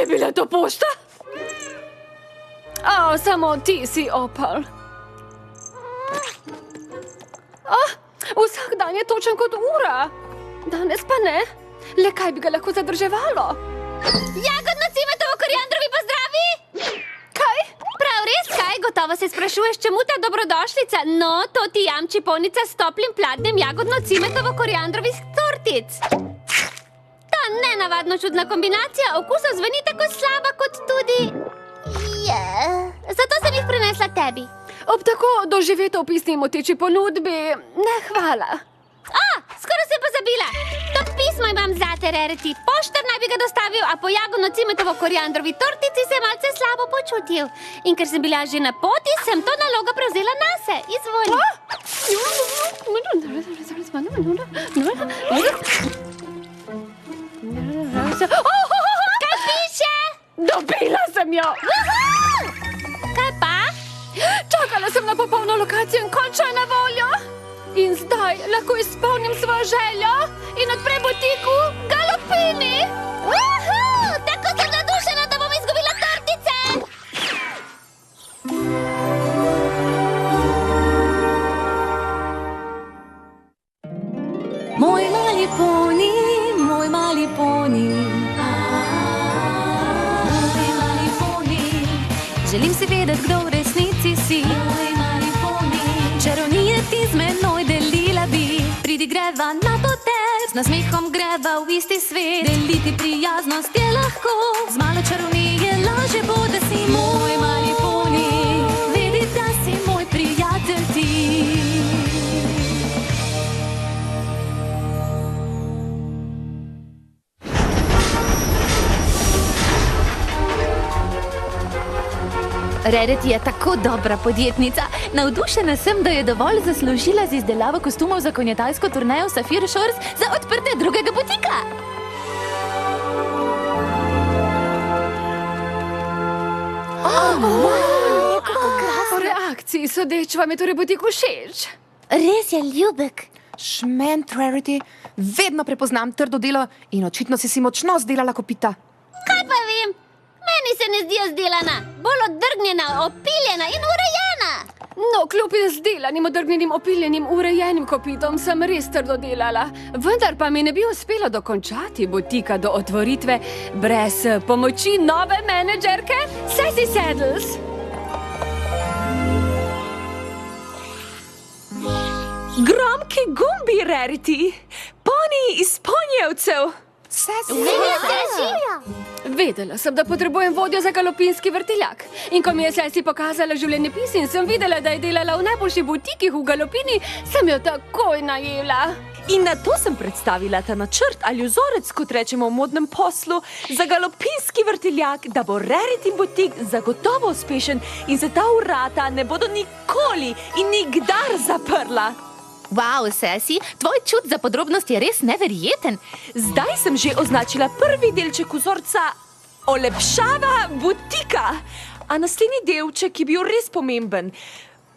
bila to pošta? Samo ti si Opal. Vsak dan je točen kot ura. Danes pa ne. Le kaj bi ga lahko zadrževalo? Jagodno cimetovo koriandrovi pozdravi! Kaj? Prav res, kaj? Gotovo se sprašuješ, čemu ta dobrodošlica? No, to ti jamči ponica s toplim pladnjem jagodno cimetovo koriandrovih tortic. Ta nenavadno čudna kombinacija okusov zveni tako slaba kot tudi... Zato sem jih prinesla tebi. Ob tako doživeto opisni moteči ponudbi, ne hvala. Skoraj sem pozabila. To pismo imam zate, Rarity. Poštar naj bi ga dostavil, a po jagodno cimetovo koriandrovi tortici se malce slabo počutil. In ker sem bila že na poti, sem to nalogo prevzela nase. Izvoli. Kaj piše? Dobila sem jo! Kaj pa? Čakala sem na popolno lokacijo in končno je na voljo. In zdaj lahko izpolnim svojo željo in odprem butiku Galopini. Tako sem nadušena, da bom izgubila tortice. Moj mali poni, moj mali poni. Moj mali poni. Želim si vedeti, kdo v resnici si. Moj mali poni. Čarovnije ti z menoj delila bi. Pridi greva na potec, z nasmehom greva v isti svet. Deliti prijaznost je lahko, z malo čarovnije laže bo, da si moj mali poni. Vedi, da si moj prijatelj ti. Rarity je tako dobra podjetnica. Navdušena sem, da je dovolj zaslužila z izdelavo kostumov za konjetajsko turnejo Sapphire Shores za odprte drugega butika. Po reakciji sodeč vam je torej butik všeč. Res je ljubek. Šment, Rarity, vedno prepoznam trdo delo in očitno si močno zdelala kopita. Kaj pa vem? Meni se ne zdijo zdelana, bolj odrgnjena, opiljena in urejena. No, kljub izdelanim, odrgnjenim, opiljenim, urejenim kopitom sem res trdo delala. Vendar pa mi ne bi uspelo dokončati butika do otvoritve brez pomoči nove menedžerke Sassy Saddles. Gromki gumbi, Rarity. Poni iz ponjevcev. Vedela sem, da potrebujem vodjo za galopinski vrtiljak. In ko mi je Sassy pokazala življenjepis in sem videla, da je delala v najboljših butikih v Galopini, sem jo takoj najela. In na to sem predstavila ta načrt ali vzorec, kot rečemo v modnem poslu, za galopinski vrtiljak, da bo Rarity butik zagotovo uspešen in se ta vrata ne bodo nikoli in nikdar zaprla. Wow, Sassy, tvoj čut za podrobnosti je res neverjeten. Zdaj sem že označila prvi delček vzorca olepšava butika. A naslednji delček je bil res pomemben.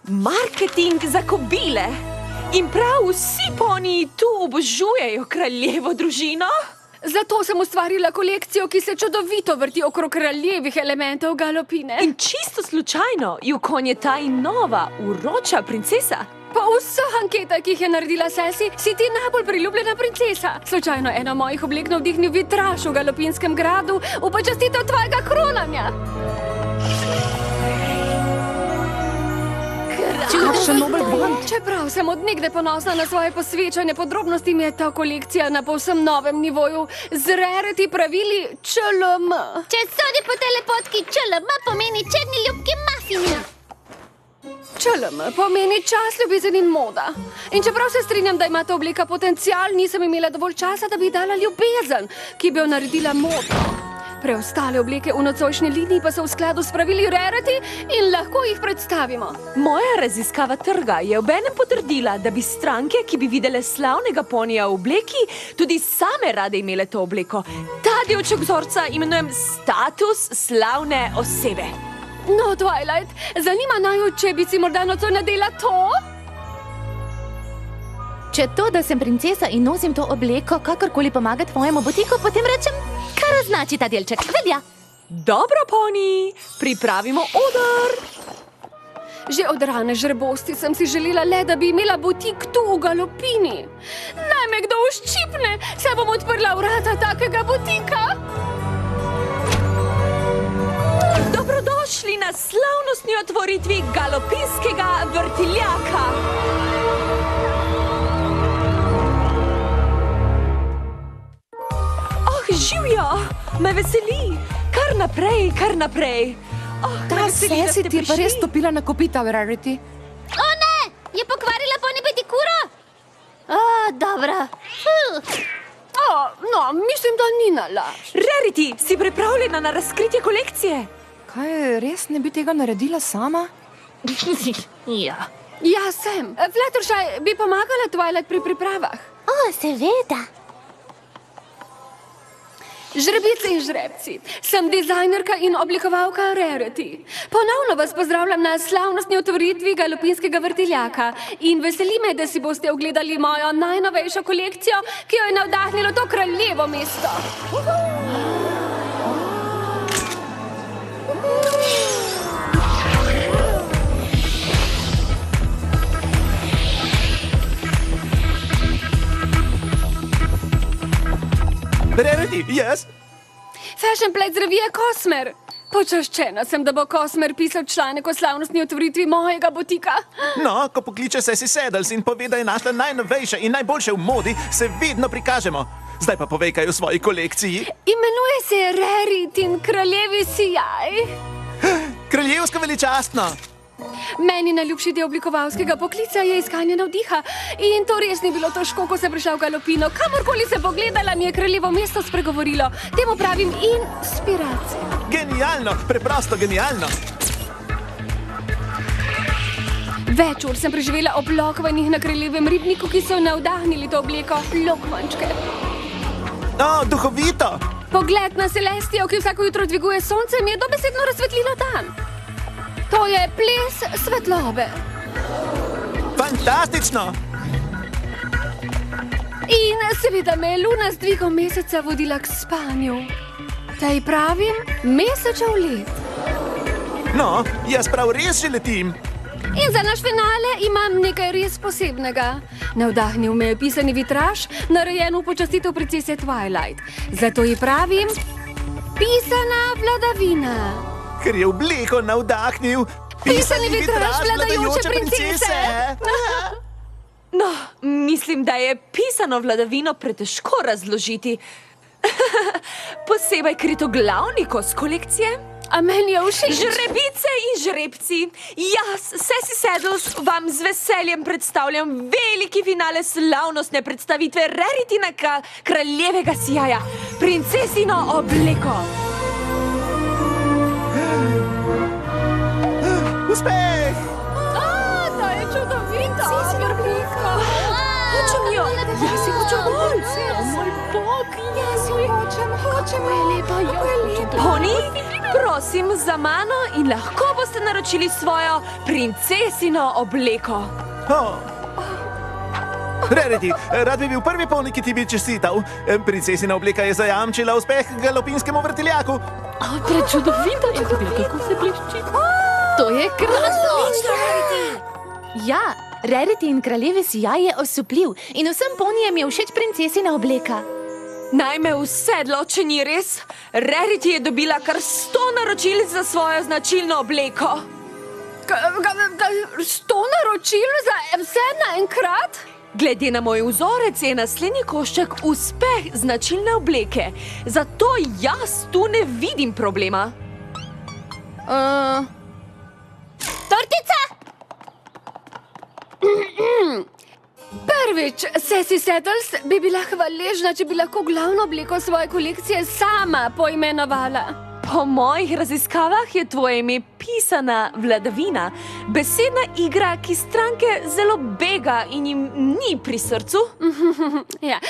Marketing za kobile. In prav vsi poniji tu obožujejo kraljevo družino. Zato sem ustvarila kolekcijo, ki se čudovito vrti okrog kraljevih elementov Galopine. In čisto slučajno ju konjetaj nova, uroča princesa. Po vseh anketah, ki jih je naredila Sassy, si ti najbolj priljubljena princesa. Slučajno eno mojih oblek navdihnil vitraž v Galopinskem gradu v počastitev tvojega kronanja. Čeprav sem od nekdaj ponosna na svoje posvečanje podrobnosti, mi je ta kolekcija na povsem novem nivoju z Rarity pravili ČLM. Če sodi po telepotki, ČLM pomeni črni ljubki mafini. ČLM pomeni čas, ljubezen in moda. In čeprav se strinjam, da ima ta obleka potencial, nisem imela dovolj časa, da bi dala ljubezen, ki bi jo naredila modno. Preostale obleke v nocojšnji liniji pa so v skladu s pravili Rarity in lahko jih predstavimo. Moja raziskava trga je obenem potrdila, da bi stranke, ki bi videle slavnega ponija v obleki, tudi same rade imele to obleko. Ta delček vzorca imenujem status slavne osebe. No, Twilight, zanima naju, če bi si morda nocoj nadela to? Če to, da sem princesa in nosim to obleko, kakorkoli pomaga tvojemu butiku, potem rečem, kar označi ta delček. Velja. Dobro, poni, pripravimo oder. Že od rane žrebosti sem si želela le, da bi imela butik tu v Galopini. Naj me kdo uščipne, saj bom odprla vrata takega butika. Dobrodošli na slavnostni otvoritvi Galopinskega vrtiljaka. Živjo, me veseli. Kar naprej, kar naprej. Ta Sassy ti je pa res stopila na kopita, Rarity. O ne, je pokvarila poni pedikuro? O, dobro. No, mislim, da ni nalašč. Rarity, si pripravljena na razkritje kolekcije? Kaj, res ne bi tega naredila sama? Ja, sem. Fluttershy, bi pomagala Twilight pri pripravah? O, seveda. Žrebice in žrebci, sem dizajnerka in oblikovalka Rarity. Ponovno vas pozdravljam na slavnostni otvoritvi Galopinskega vrtiljaka in veseli me, da si boste ogledali mojo najnovejšo kolekcijo, ki jo je navdahnilo to kraljevo mesto. Rarity, jaz? Fashion Plate z revije Cosmer. Počaščena sem, da bo Cosmer pisal članek o slavnostni otvoritvi mojega butika. No, ko pokliče Sassy Saddles in pove, da je našla najnovejše in najboljše v modi, se vedno prikažemo. Zdaj pa povej kaj o svoji kolekciji. Imenuje se Rarity in kraljevi sijaj. Kraljevsko veličastno. Meni najljubši del oblikovalskega poklica je iskanje navdiha in to res ni bilo težko, ko sem prišla v Galopino. Kamorkoli se pogledala, mi je kraljevo mesto spregovorilo. Temu pravim inspiracija. Genialno, preprosto genialno. Več ur sem preživela ob lokvanjih na kraljevem ribniku, ki so navdahnili to obleko. Lokvančke. O, duhovito. Pogled na Celestijo, ki vsako jutro dviguje sonce, mi je dobesedno razsvetlilo dan. To je ples svetlobe. Fantastično. In seveda me je luna z dvigom meseca vodila k spanju. Tej pravim mesečev let. No, jaz prav res že letim. In za naš finale imam nekaj res posebnega. Navdahnil me je pisani vitraž, narejen v počastitev princese Twilight. Zato ji pravim pisana vladavina. Ker je obleko navdahnil Pisani vitraž vladajoče princese. No, mislim, da je pisano vladavino pretežko razložiti. Posebej kritoglavni kos kolekcije. A meni je všeč. Žrebice in žrebci, jaz, Sassy Saddles, vam z veseljem predstavljam veliki finale slavnostne predstavitve Rarityjnega kraljevega sijaja, princesino obleko. Uspeh! To je čudovito. Hočem jo, jaz si hočem bolj. Moj bog, jaz jo hočem. Kako je lepa, jo je lepa. Poni, prosim za mano in lahko boste naročili svojo princesino obleko. Rarity, rad bi bil prvi polnik, ki ti bi čestital. Princesina obleka je zajamčila uspeh Galopinskemu vrtiljaku. Prečudovito, če tudi kako se blešči. To je krasno! Ja, Rarity in kraljevi sijaj je osupljiv in vsem ponijem je všeč princesina obleka. Naj me v sedlo, če ni res. Rarity je dobila kar 100 naročil za svojo značilno obleko. 100 naročil za vse naenkrat? Glede na moj vzorec je naslednji košček uspeh značilne obleke. Zato jaz tu ne vidim problema. Tortica! Prvič, Sassy Saddles bi bila hvaležna, če bi lahko glavno obleko svoje kolekcije sama poimenovala. Po mojih raziskavah je tvoje ime pisana vladavina, besedna igra, ki stranke zelo bega in jim ni pri srcu. Ja.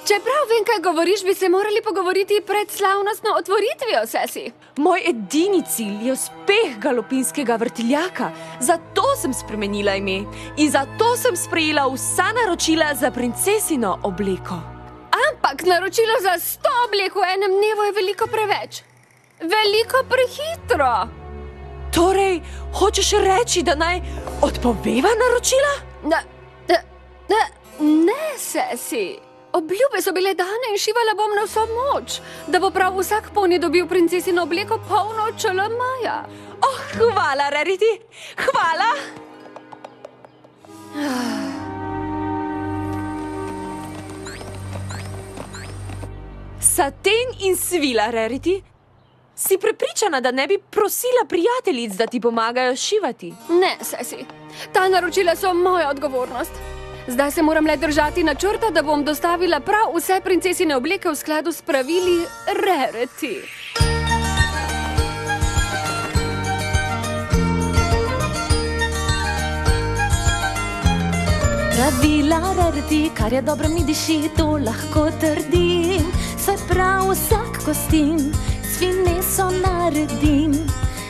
Čeprav vem, kaj govoriš, bi se morali pogovoriti pred slavnostno otvoritvijo, Sassy. Moj edini cilj je uspeh Galopinskega vrtiljaka. Zato sem spremenila ime in zato sem sprejela vsa naročila za princesino obleko. Ampak naročilo za 100 oblek v enem dnevu je veliko preveč. veliko prehitro. Torej, hočeš reči, da naj odpoveva naročila? Ne, Sesi. Obljube so bile dane in šivala bom na vso moč, da bo prav vsak poni dobil princesino obleko polno čelemaja. Oh, hvala, Rarity, hvala! Saten in svila, Rarity. Si prepričana, da ne bi prosila prijateljic, da ti pomagajo šivati? Ne, Sesi. Ta naročila so moja odgovornost. Zdaj se moram le držati načrta, da bom dostavila prav vse princesine obleke v skladu s pravili Rarity. Pravila Rarity, kar je dobro mi diši, to lahko trdim. Saj prav vsak kostim s fineso naredim,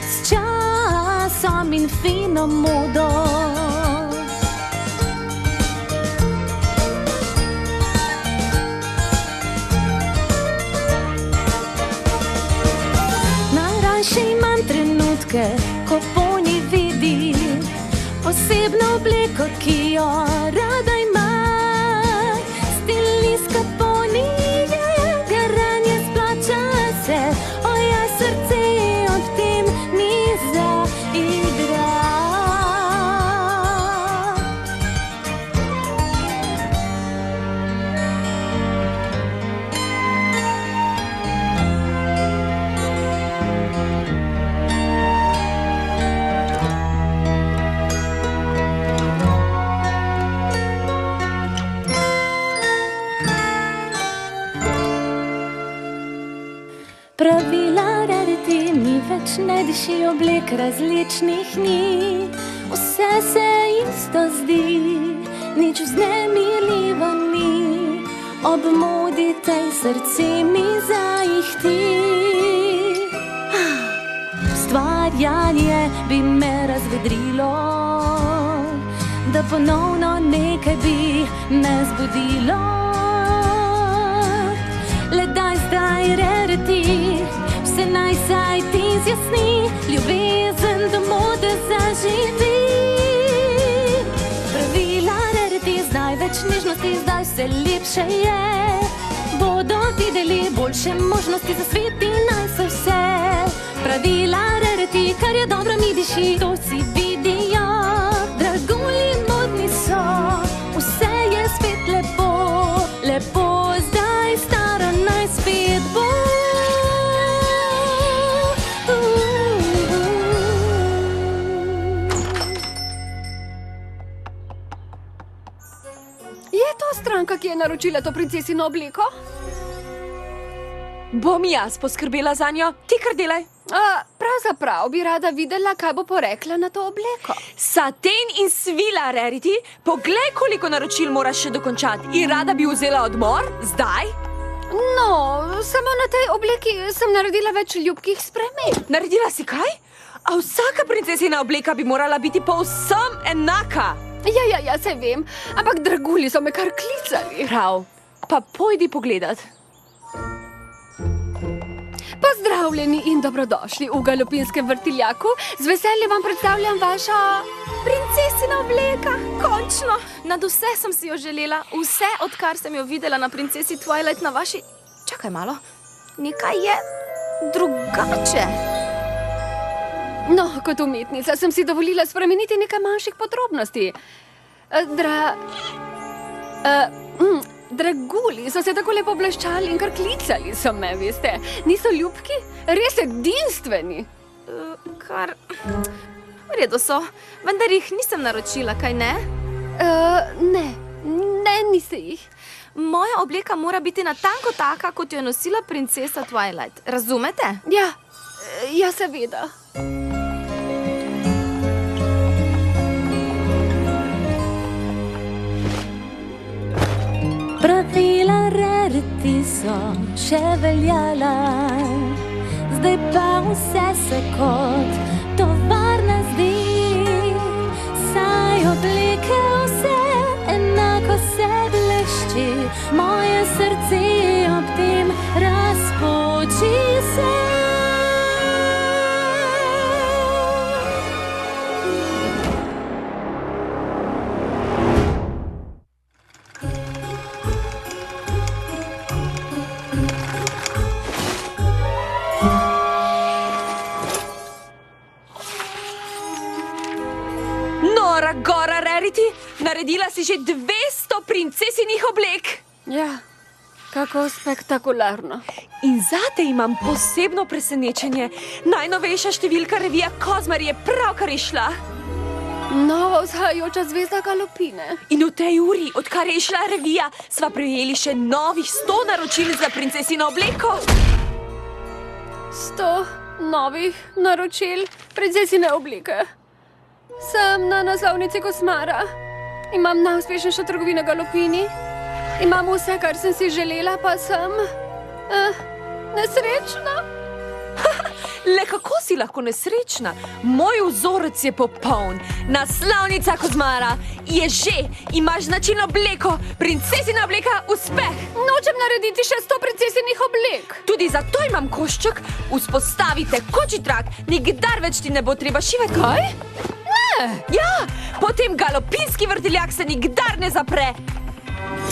s časom in fino modo. Najrajše imam trenutke, ko poni vidi posebno obleko, ki jo rada ima. Stilistka poni je, garanje splača se, oja srce ob tem ni zaigra. Pravila Rarity mi več ne diši oblek različnih dni. Vse se isto zdi, nič vznemirljivo ni. Ob modi tej srce mi zaihti. Stvarjanje bi me razvedrilo, da ponovno nekaj bi me zbudilo. Le daj zdaj, Rarity, vse naj saj ti zjasni, ljubezen do mode zaživi. Pravila Rarity, zdaj več nežnosti, zdaj vse lepše je. Bodo videli boljše možnosti za svet in naj se vse. Pravila Rarity, kar je dobro mi diši, to si vidijo. Dragulji modni so, vse je spet lepo, lepo zdaj staro naj spet bo. Je to stranka, ki je naročila to princesino obleko? Bom jaz poskrbela za njo, ti kar delaj. Pravzaprav bi rada videla, kaj bo porekla na to obleko. Saten in svila, Rarity, poglej, koliko naročil moraš še dokončati. In rada bi vzela odmor, zdaj? No, samo na tej obleki sem naredila več ljubkih sprememb. Naredila si kaj? A vsaka princesina obleka bi morala biti povsem enaka. Ja, saj vem, ampak dragulji so me kar klicali. Prav, pa pojdi pogledat. Pozdravljeni in dobrodošli v Galopinskem vrtiljaku. Z veseljem vam predstavljam vaša princesina obleka. Končno! Nad vse sem si jo želela, vse odkar sem jo videla na princesi Twilight na vaši... Čakaj malo, nekaj je drugače. No, kot umetnica sem si dovolila spremeniti nekaj manjših podrobnosti. Dragulji so se tako lepo bleščali in kar klicali so me, veste. Niso ljubki? Res edinstveni. V redu so, vendar jih nisem naročila, kaj ne? Ne, niste jih. Moja obleka mora biti natanko taka, kot jo je nosila princesa Twilight. Razumete? Ja, seveda. Pravila Rarity so še veljala, zdaj pa vse se kot tovarna zdi. Saj obleke vse enako se blešči, moje srce ob tem razpoči se. naredila si že 200 princesinih oblek. Ja, kako spektakularno. In zate imam posebno presenečenje. Najnovejša številka revija Kozmar je pravkar išla. Nova vzhajajoča zvezda Galopine. In v tej uri, odkar je išla revija, sva prejeli še novih 100 naročil za princesino obleko. 100 novih naročil princesine oblike. Sem na naslovnici Kosmara. Imam najuspešnejšo trgovino Galopini. Imam vse, kar sem si želela, pa sem nesrečna. Le kako si lahko nesrečna? Moj vzorec je popoln. Naslovnica Kozmara je že. Imaš značilno obleko. Princesina obleka uspeh. Nočem narediti še 100 princesinih oblek. Tudi zato imam košček. Vzpostavite koči trak. Nikdar več ti ne bo treba šivati. Kaj? Ja, potem galopinski vrtiljak se nikdar ne zapre.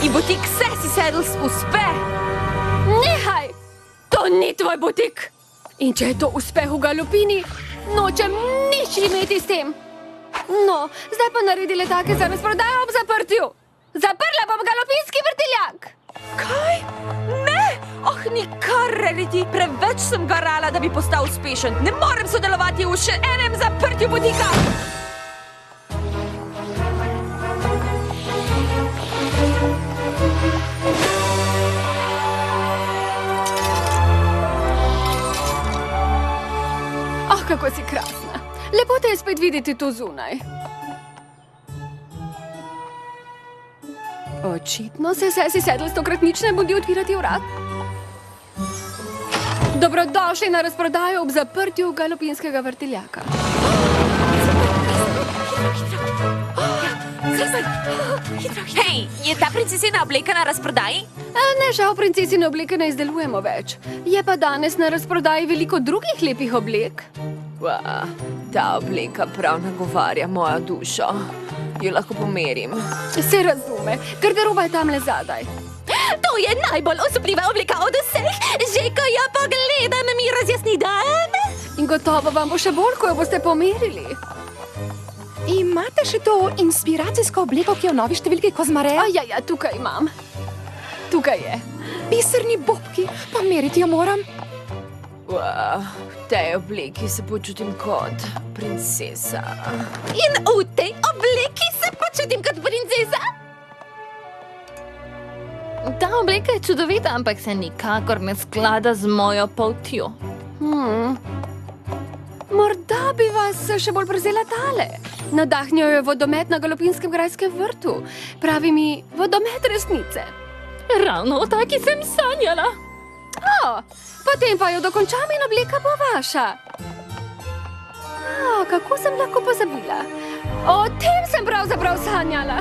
In butik Sassy Saddles uspe. Nehaj! To ni tvoj butik. In če je to uspeh v Galopini, nočem nič imeti s tem. No, zdaj pa naredi letake za razprodajo ob zaprtju. Zaprla bom galopinski vrtiljak. Kaj? Ne! Oh, nikar, Rarity. Preveč sem garala, da bi postal uspešen. Ne morem sodelovati v še enem zaprtju butika. Kako si krasna. Lepo te je spet videti tu zunaj. Očitno se Sassy Saddles tokrat nič ne bodi odpirati vrat. Dobrodošli na razprodajo ob zaprtju galopinskega vrtiljaka. Hej, je ta princesina obleka na razprodaji? Ne, žal princesine obleke ne izdelujemo več. Je pa danes na razprodaji veliko drugih lepih oblek. Ta obleka prav nagovarja mojo dušo. Jo lahko pomerim. Se razume, garderoba je tamle zadaj. To je najbolj osupljiva oblika od vseh. Že ko jo pogledam, mi razjasni dan. In gotovo vam bo še bolj, ko jo boste pomerili. Imate še to inspiracijsko obleko, ki je v novi številki Kozmareja? Ja, tukaj imam. Tukaj je. Biserni bobki, pa meriti jo moram. V tej obleki se počutim kot princesa. In v tej obleki se počutim kot princesa. Ta obleka je čudovita, ampak se nikakor ne sklada z mojo poltjo. Morda bi vas še bolj prezela tale. Nadahnil je vodomet na Galopinskem grajskem vrtu. Pravi mi vodomet resnice. Ravno o taki sem sanjala. Potem pa jo dokončam in obleka bo vaša. Kako sem lahko pozabila? O tem sem pravzaprav sanjala.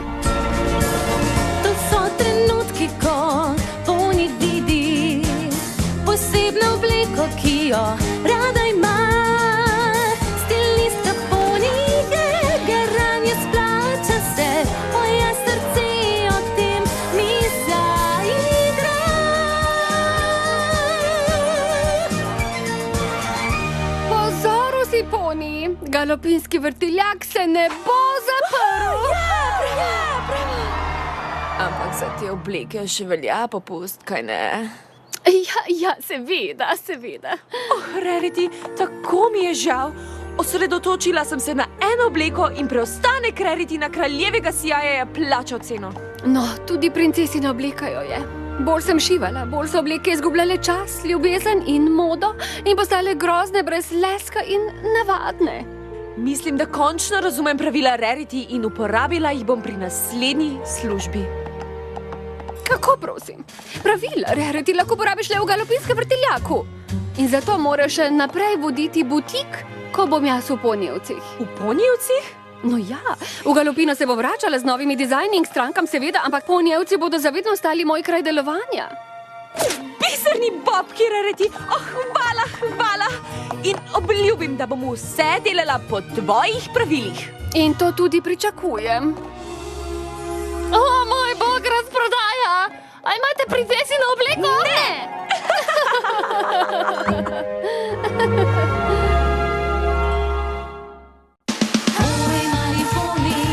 To so trenutki, ko Poni vidi posebno obleko, ki jo rada ima. Stilistka Poni je, garanje splača se, moje srce o tem mi zaigra. Pozoru si, Poni, galopinski vrtiljak se ne bo zaprl. Ampak za te obleke še velja popust, kaj ne? Ja, seveda. Rarity, tako mi je žal. Osredotočila sem se na eno obleko in preostanek Rarity na kraljevega sijaja je plačal ceno. No, tudi princesina obleka jo je. Bolj sem šivala, bolj so obleke izgubljale čas, ljubezen in modo in postale grozne brez leska in navadne. Mislim, da končno razumem pravila Rarity in uporabila jih bom pri naslednji službi. Kako, prosim? Pravila Rarity lahko porabiš le v galopinskem vrtiljaku. In zato moraš še naprej voditi butik, ko bom jaz v Ponijevcih. V Ponijevcih? No ja, v Galopino se bo vračala z novimi dizajni in strankam seveda, ampak Ponijevci bodo zavedno ostali moj kraj delovanja. Biserni bobki, Rarity! Hvala! In obljubim, da bom vse delala po tvojih pravilih. In to tudi pričakujem. O, moj bog, razprodaja! A imate princesino obleko? Ne! Oj, mali Poni,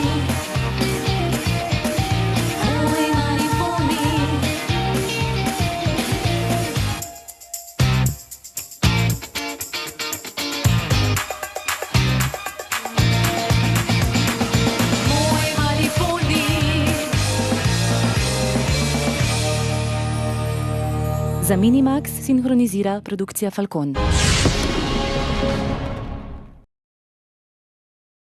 Za Minimax sinhronizira produkcija Falcon.